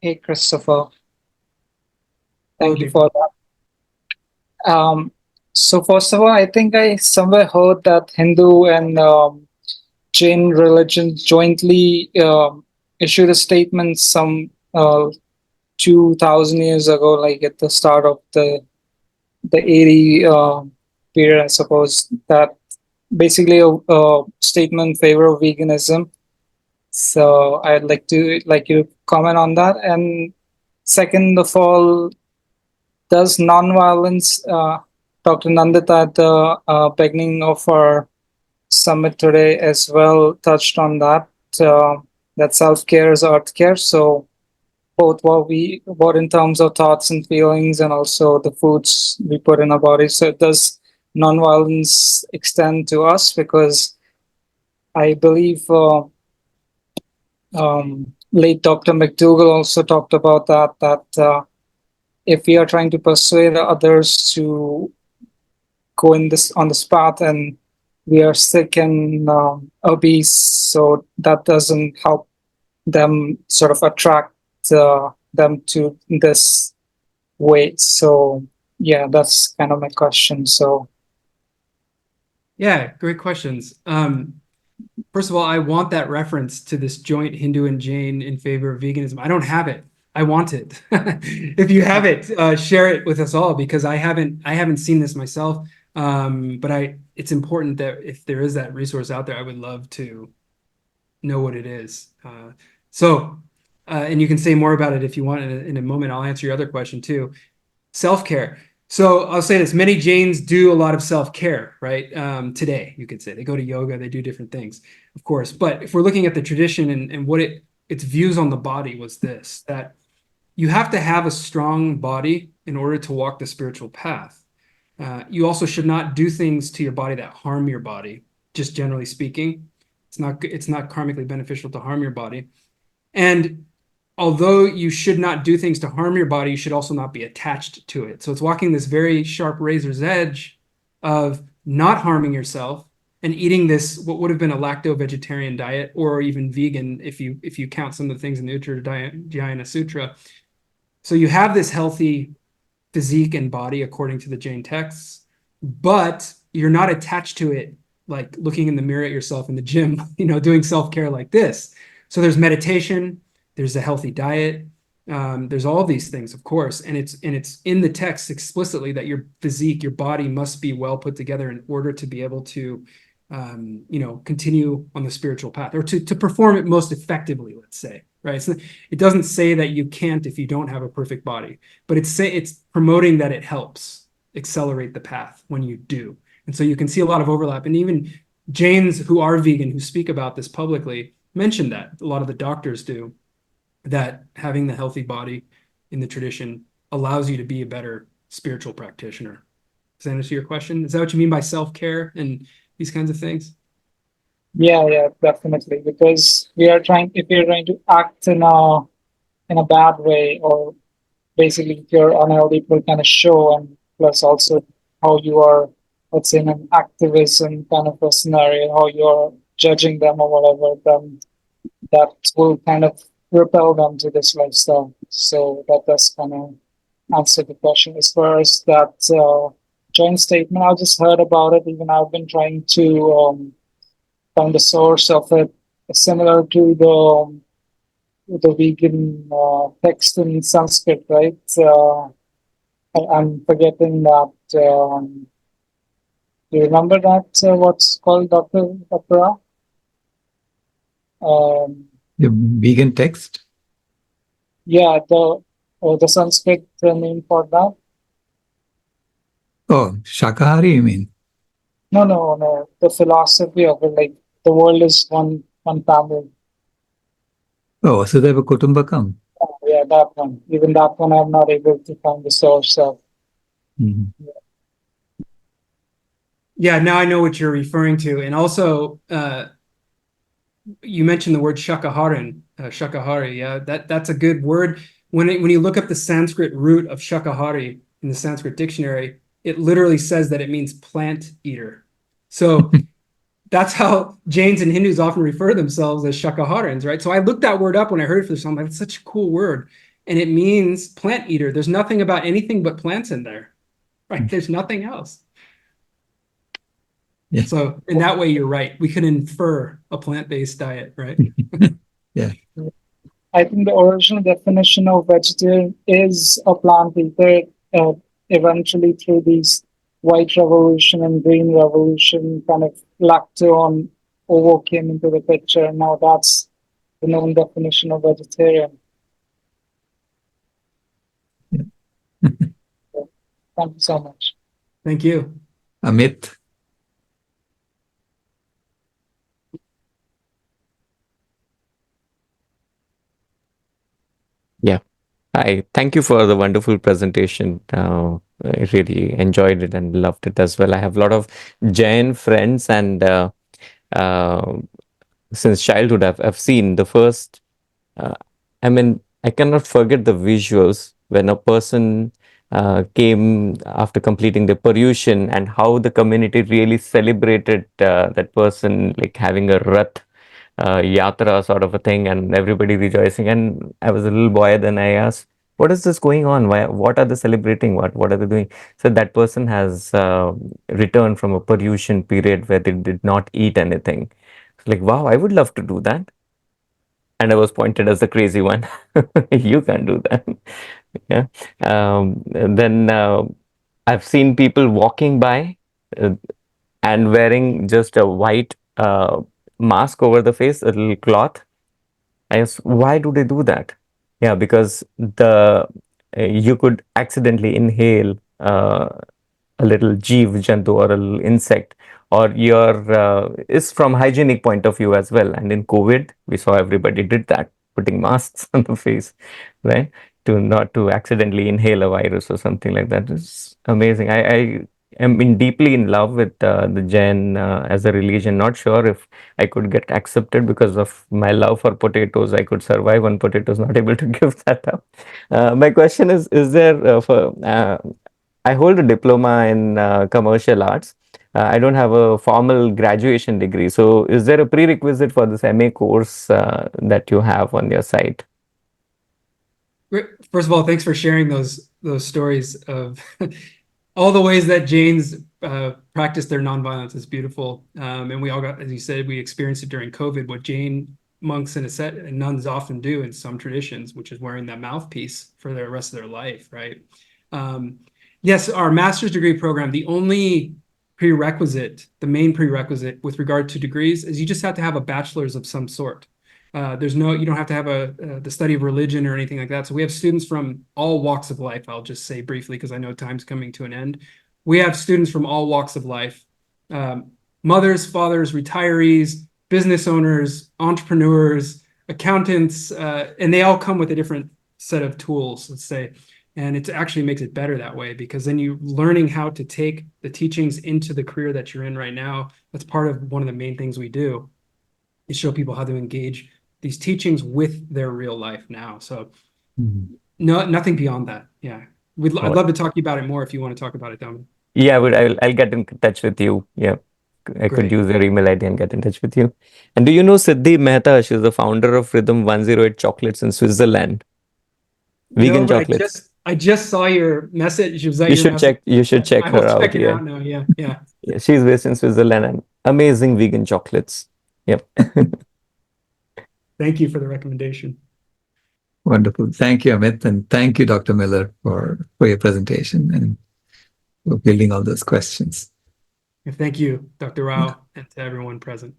Hey, Christopher. Thank you Deepak. for that. So first of all, I think I somewhere heard that Hindu and Jain religions jointly issued a statement some 2,000 years ago, like at the start of the 80 period, I suppose, that basically a statement in favor of veganism. So I'd like you to comment on that. And second of all, does nonviolence, Dr. Nandita at the beginning of our summit today as well touched on that, that self-care is art care. So both what in terms of thoughts and feelings and also the foods we put in our body. So does nonviolence extend to us? Because I believe late Dr. McDougall also talked about that if we are trying to persuade others to go on this path and we are sick and obese, so that doesn't help them sort of attract them to this way. So yeah, that's kind of my question. So Yeah, great questions. First of all, I want that reference to this joint Hindu and Jain in favor of veganism. I don't have it. I want it. If you have it, share it with us all, because I haven't seen this myself. But it's important that if there is that resource out there, I would love to know what it is. And you can say more about it if you want in a moment. I'll answer your other question too. Self-care. So I'll say this, many Jains do a lot of self-care, right? Today, you could say they go to yoga, they do different things, of course. But if we're looking at the tradition and what its views on the body was this, that you have to have a strong body in order to walk the spiritual path. You also should not do things to your body that harm your body, just generally speaking. It's not karmically beneficial to harm your body. And although you should not do things to harm your body, you should also not be attached to it. So it's walking this very sharp razor's edge of not harming yourself and eating this, what would have been a lacto-vegetarian diet, or even vegan if you count some of the things in the Uttarajayana Sutra. So you have this healthy physique and body according to the Jain texts, but you're not attached to it, like looking in the mirror at yourself in the gym, doing self-care like this. So there's meditation, there's a healthy diet, there's all these things, of course, and it's in the text explicitly that your physique, your body must be well put together in order to be able to, continue on the spiritual path, or to perform it most effectively, let's say, right? So it doesn't say that you can't if you don't have a perfect body, but it's promoting that it helps accelerate the path when you do. And so you can see a lot of overlap, and even Jains who are vegan, who speak about this publicly, mention that. A lot of the doctors do, that having the healthy body in the tradition allows you to be a better spiritual practitioner. Does that answer your question? Is that what you mean by self-care and these kinds of things? yeah, definitely. Because if we are trying to act in a bad way, or basically if you're unhealthy, it will kind of show, and plus also how you are, let's say, in an activism kind of a scenario, how you're judging them or whatever, then that will kind of repelled onto this lifestyle. So that does kind of answer the question. As far as that joint statement, I just heard about it. Even I've been trying to find the source of it, similar to the vegan text in Sanskrit, right? I'm forgetting that. Do you remember that? What's called, Dr. Rao? The vegan text? Yeah, the Sanskrit name for that. Oh, Shakahari, you mean? No. The philosophy of it, like the world is one family. Oh, Vasudhaiva Kutumbakam. Oh, yeah, that one. Even that one, I'm not able to find the source of. Mhm. Yeah, now I know what you're referring to. And also, you mentioned the word shakahari. Yeah, that's a good word. When you look up the Sanskrit root of shakahari in the Sanskrit dictionary, it literally says that it means plant eater. So that's how Jains and Hindus often refer to themselves as shakaharins, right? So I looked that word up when I heard it for the first time. That's such a cool word. And it means plant eater. There's nothing about anything but plants in there, right? There's nothing else. Yeah. So in that way, you're right. We can infer a plant-based diet, right? Yeah. I think the original definition of vegetarian is a plant eater. Eventually, through these white revolution and green revolution, kind of lacto and ovo came into the picture. Now that's the known definition of vegetarian. Yeah. So, thank you so much. Thank you. Amit. Yeah. Hi. Thank you for the wonderful presentation. I really enjoyed it and loved it as well. I have a lot of Jain friends, and uh, since childhood, I've seen the first. Uh, I mean, I cannot forget the visuals when a person came after completing the Paryushan, and how the community really celebrated that person, like having a rath yatra sort of a thing, and everybody rejoicing. And I was a little boy, then I asked, what is this going on? What are they celebrating? What are they doing? So that person has returned from a Paryushan period where they did not eat anything. Like, wow, I would love to do that. And I was pointed as the crazy one. You can't do that. Yeah. Then I've seen people walking by uh, and wearing just a white mask over the face, a little cloth. I asked, why do they do that? Yeah, because the you could accidentally inhale a little jeev jantu or a little insect, or your is from hygienic point of view as well. And in COVID, we saw everybody did that, putting masks on the face, right, to not to accidentally inhale a virus or something like that. It's amazing. I am deeply in love with the Jain as a religion. Not sure if I could get accepted because of my love for potatoes. I could survive on potatoes, not able to give that up. My question is there I hold a diploma in commercial arts. I don't have a formal graduation degree. So is there a prerequisite for this MA course that you have on your site? First of all, thanks for sharing those stories of all the ways that Jains practice their nonviolence. Is beautiful. And we all got, as you said, we experienced it during COVID, what Jain monks and nuns often do in some traditions, which is wearing that mouthpiece for the rest of their life, right? Yes, our master's degree program, the only prerequisite, the main prerequisite with regard to degrees is you just have to have a bachelor's of some sort. You don't have to have the study of religion or anything like that. So we have students from all walks of life. I'll just say briefly, because I know time's coming to an end. We have students from all walks of life, mothers, fathers, retirees, business owners, entrepreneurs, accountants, and they all come with a different set of tools, let's say. And it actually makes it better that way, because then you're learning how to take the teachings into the career that you're in right now. That's part of one of the main things we do, is show people how to engage these teachings with their real life now. So nothing beyond that. Yeah. I'd love to talk to you about it more if you want to talk about it, Dominic. Yeah, I'll get in touch with you. Yeah. I could Great. use your email ID and get in touch with you. And do you know Siddhi Mehta? She's the founder of Rhythm 108 Chocolates in Switzerland. Vegan No, but chocolates. I just saw your message. Was that You your should message? check. You should check I her will out. check it Yeah. out now. Yeah, yeah. Yeah, she's based in Switzerland and amazing vegan chocolates. Yep. Thank you for the recommendation. Wonderful. Thank you, Amit. And thank you, Dr. Miller, for your presentation and for building all those questions. Thank you, Dr. Rao, and to everyone present.